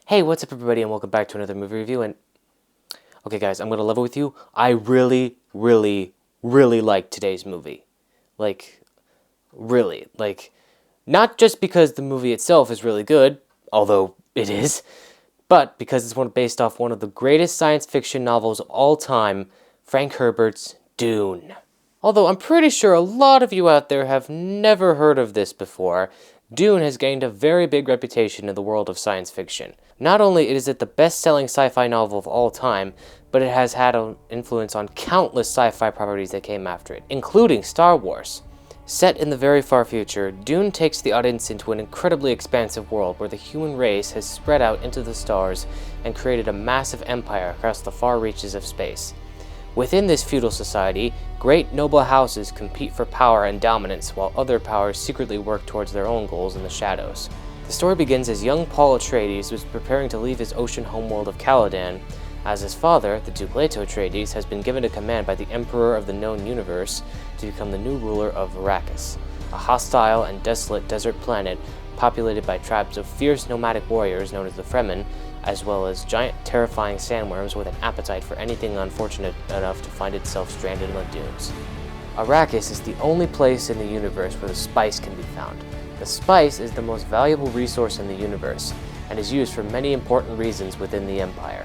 Hey, what's up everybody and welcome back to another movie review. And okay guys, I'm gonna level with you. I really liked today's movie. Really. Not just because the movie itself is really good, although it is, but because it's based off one of the greatest science fiction novels of all time, Frank Herbert's Dune. Although I'm pretty sure a lot of you out there have never heard of this before, Dune has gained a very big reputation in the world of science fiction. Not only is it the best-selling sci-fi novel of all time, but it has had an influence on countless sci-fi properties that came after it, including Star Wars. Set in the very far future, Dune takes the audience into an incredibly expansive world where the human race has spread out into the stars and created a massive empire across the far reaches of space. Within this feudal society, great noble houses compete for power and dominance while other powers secretly work towards their own goals in the shadows. The story begins as young Paul Atreides was preparing to leave his ocean homeworld of Caladan, as his father, the desolate Atreides, has been given a command by the Emperor of the known universe to become the new ruler of Arrakis, a hostile and desolate desert planet populated by tribes of fierce nomadic warriors known as the Fremen, as well as giant terrifying sandworms with an appetite for anything unfortunate enough to find itself stranded in the dunes. Arrakis is the only place in the universe where the spice can be found. The spice is the most valuable resource in the universe, and is used for many important reasons within the Empire.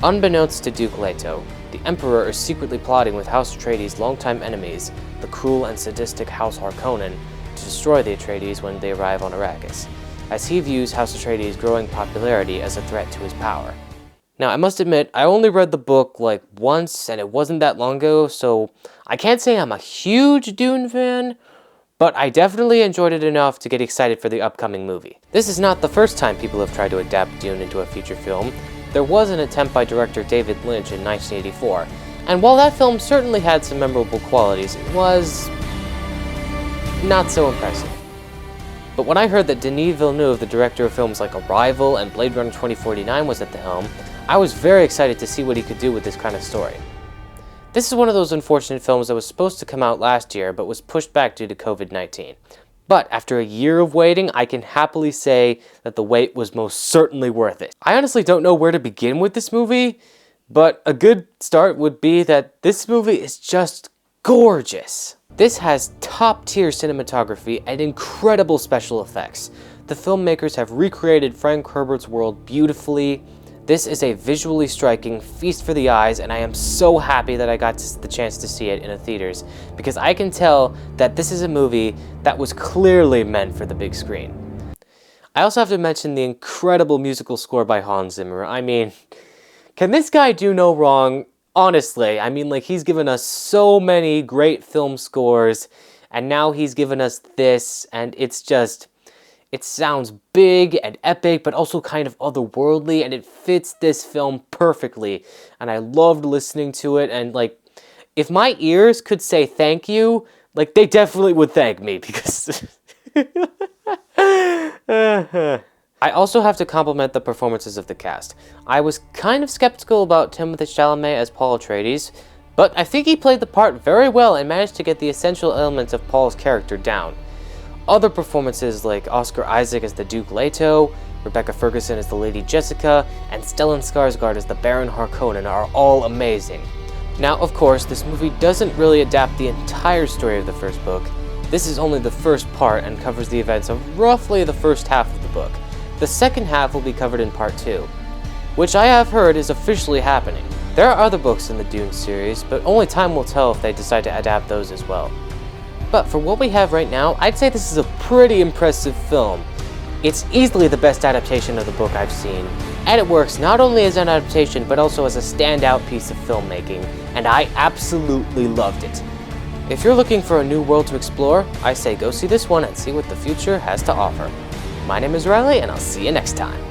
Unbeknownst to Duke Leto, the Emperor is secretly plotting with House Atreides' longtime enemies, the cruel and sadistic House Harkonnen, to destroy the Atreides when they arrive on Arrakis, as he views House Atreides' growing popularity as a threat to his power. Now, I must admit, I only read the book once, and it wasn't that long ago, so I can't say I'm a huge Dune fan, but I definitely enjoyed it enough to get excited for the upcoming movie. This is not the first time people have tried to adapt Dune into a feature film. There was an attempt by director David Lynch in 1984, and while that film certainly had some memorable qualities, it was not so impressive. But when I heard that Denis Villeneuve, the director of films like Arrival and Blade Runner 2049, was at the helm, I was very excited to see what he could do with this kind of story. This is one of those unfortunate films that was supposed to come out last year, but was pushed back due to COVID-19. But after a year of waiting, I can happily say that the wait was most certainly worth it. I honestly don't know where to begin with this movie, but a good start would be that this movie is just gorgeous. This has top-tier cinematography and incredible special effects. The filmmakers have recreated Frank Herbert's world beautifully. This is a visually striking feast for the eyes, and I am so happy that I got the chance to see it in the theaters, because I can tell that this is a movie that was clearly meant for the big screen. I also have to mention the incredible musical score by Hans Zimmer. I mean, can this guy do no wrong? Honestly, I mean, he's given us so many great film scores, and now he's given us this, and it's just, it sounds big and epic, but also kind of otherworldly, and it fits this film perfectly, and I loved listening to it, and if my ears could say thank you, they definitely would thank me, because I also have to compliment the performances of the cast. I was kind of skeptical about Timothée Chalamet as Paul Atreides, but I think he played the part very well and managed to get the essential elements of Paul's character down. Other performances like Oscar Isaac as the Duke Leto, Rebecca Ferguson as the Lady Jessica, and Stellan Skarsgård as the Baron Harkonnen are all amazing. Now, of course, this movie doesn't really adapt the entire story of the first book. This is only the first part and covers the events of roughly the first half of the book. The second half will be covered in part 2, which I have heard is officially happening. There are other books in the Dune series, but only time will tell if they decide to adapt those as well. But for what we have right now, I'd say this is a pretty impressive film. It's easily the best adaptation of the book I've seen, and it works not only as an adaptation, but also as a standout piece of filmmaking, and I absolutely loved it. If you're looking for a new world to explore, I say go see this one and see what the future has to offer. My name is Riley, and I'll see you next time.